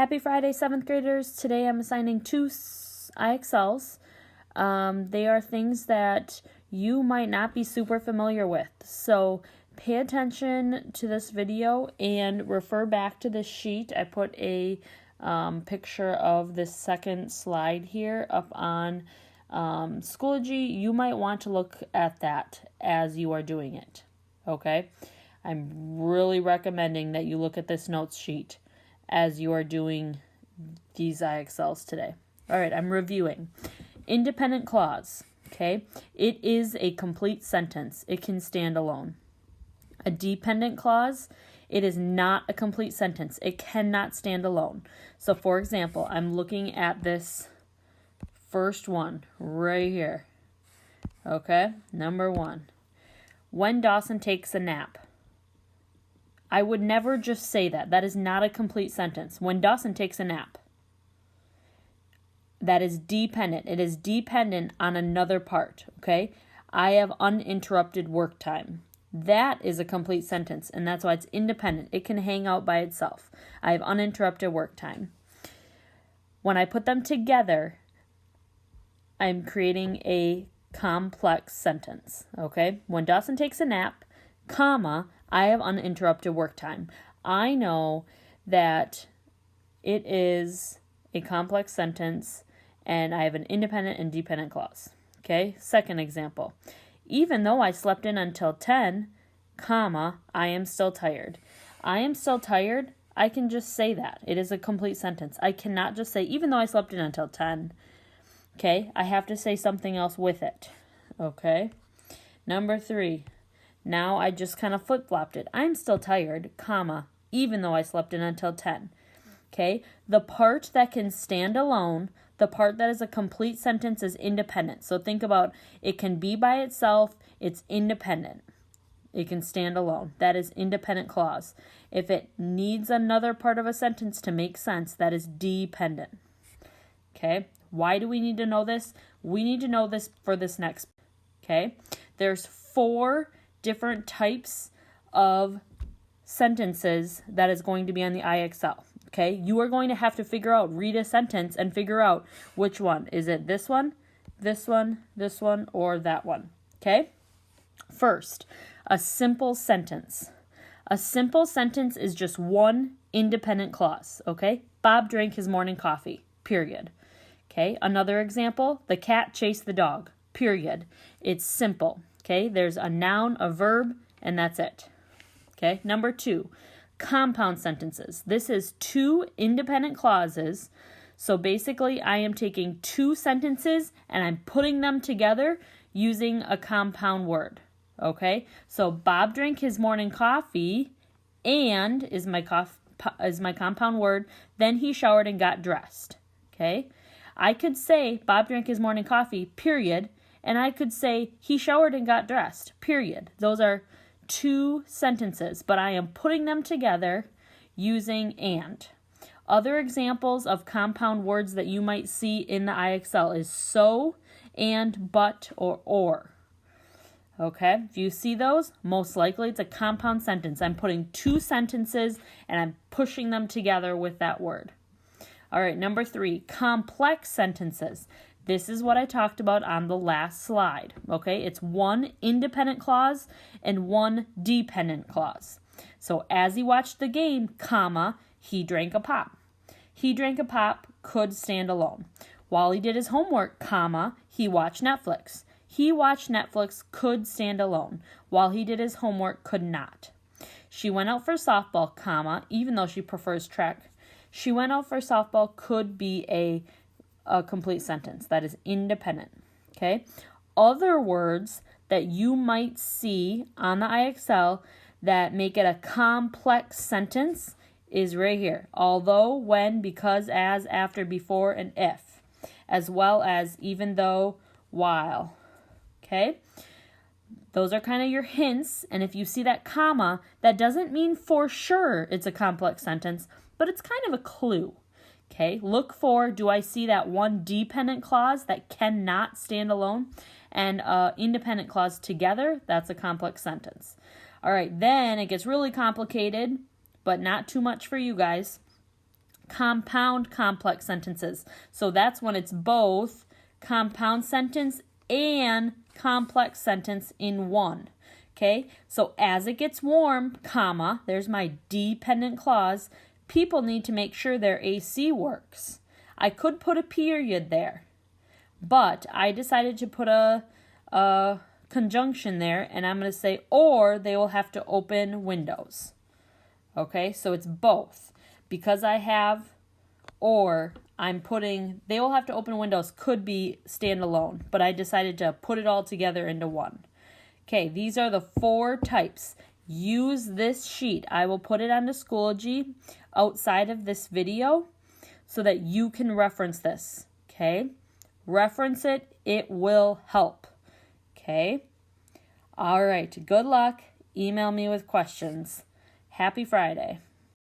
Happy Friday, 7th graders. Today I'm assigning two IXLs. They are things that you might not be super familiar with. So pay attention to this video and refer back to this sheet. I put a picture of this second slide here up on Schoology. You might want to look at that as you are doing it. Okay? I'm really recommending that you look at this notes sheet as you are doing these IXLs today. All right, I'm reviewing. Independent clause, okay? It is a complete sentence. It can stand alone. A dependent clause, it is not a complete sentence. It cannot stand alone. So, for example, I'm looking at this first one right here. Okay, number 1. When Dawson takes a nap. I would never just say that. That is not a complete sentence. When Dawson takes a nap. That is dependent. It is dependent on another part, okay? I have uninterrupted work time. That is a complete sentence, and that's why it's independent. It can hang out by itself. I have uninterrupted work time. When I put them together, I'm creating a complex sentence, okay? When Dawson takes a nap, comma, I have uninterrupted work time. I know that it is a complex sentence and I have an independent and dependent clause. Okay, second example. Even though I slept in until 10, comma, I am still tired. I am still tired, I can just say that. It is a complete sentence. I cannot just say, even though I slept in until 10. Okay, I have to say something else with it. Okay, number 3. Now I just kind of flip-flopped it. I'm still tired, comma, even though I slept in until 10. Okay? The part that can stand alone, the part that is a complete sentence is independent. So think about it can be by itself, it's independent. It can stand alone. That is independent clause. If it needs another part of a sentence to make sense, that is dependent. Okay? Why do we need to know this? We need to know this for this next. Okay? There's 4 different types of sentences that is going to be on the IXL. Okay, you are going to have to read a sentence and figure out which one. Is it this one, this one, this one, or that one? Okay, first, a simple sentence. A simple sentence is just one independent clause. Okay, Bob drank his morning coffee, period. Okay, another example, the cat chased the dog, period. It's simple. Okay, there's a noun, a verb, and that's it. Okay, number 2, compound sentences. This is 2 independent clauses. So basically, I am taking 2 sentences and I'm putting them together using a compound word. Okay, so Bob drank his morning coffee and is my compound word. Then he showered and got dressed. Okay, I could say Bob drank his morning coffee, period. And I could say, he showered and got dressed, period. Those are 2 sentences, but I am putting them together using and. Other examples of compound words that you might see in the IXL is so, and, but, or. Okay, if you see those, most likely it's a compound sentence. I'm putting 2 sentences and I'm pushing them together with that word. All right, number 3, complex sentences. This is what I talked about on the last slide, okay? It's 1 independent clause and 1 dependent clause. So as he watched the game, comma, he drank a pop. He drank a pop could stand alone. While he did his homework, comma, he watched Netflix. He watched Netflix could stand alone. While he did his homework, could not. She went out for softball, comma, even though she prefers track. She went out for softball could be a complete sentence. That is independent. Okay. Other words that you might see on the IXL that make it a complex sentence is right here. Although, when, because, as, after, before, and if. As well as even though, while. Okay. Those are kind of your hints. And if you see that comma, that doesn't mean for sure it's a complex sentence, but it's kind of a clue. Okay, look for, do I see that 1 dependent clause that cannot stand alone and independent clause together? That's a complex sentence. All right, then it gets really complicated, but not too much for you guys. compound complex sentences. So that's when it's both compound sentence and complex sentence in one. Okay, so as it gets warm, comma, there's my dependent clause, people need to make sure their AC works. I could put a period there, but I decided to put a conjunction there, and I'm going to say, or they will have to open windows. Okay, so it's both. Because I have or, I'm putting, they will have to open windows could be standalone, but I decided to put it all together into one. Okay, these are the 4 types. Use this sheet. I will put it onto Schoology outside of this video so that you can reference this. Okay, reference it. It will help. Okay, all right, good luck. Email me with questions. Happy Friday.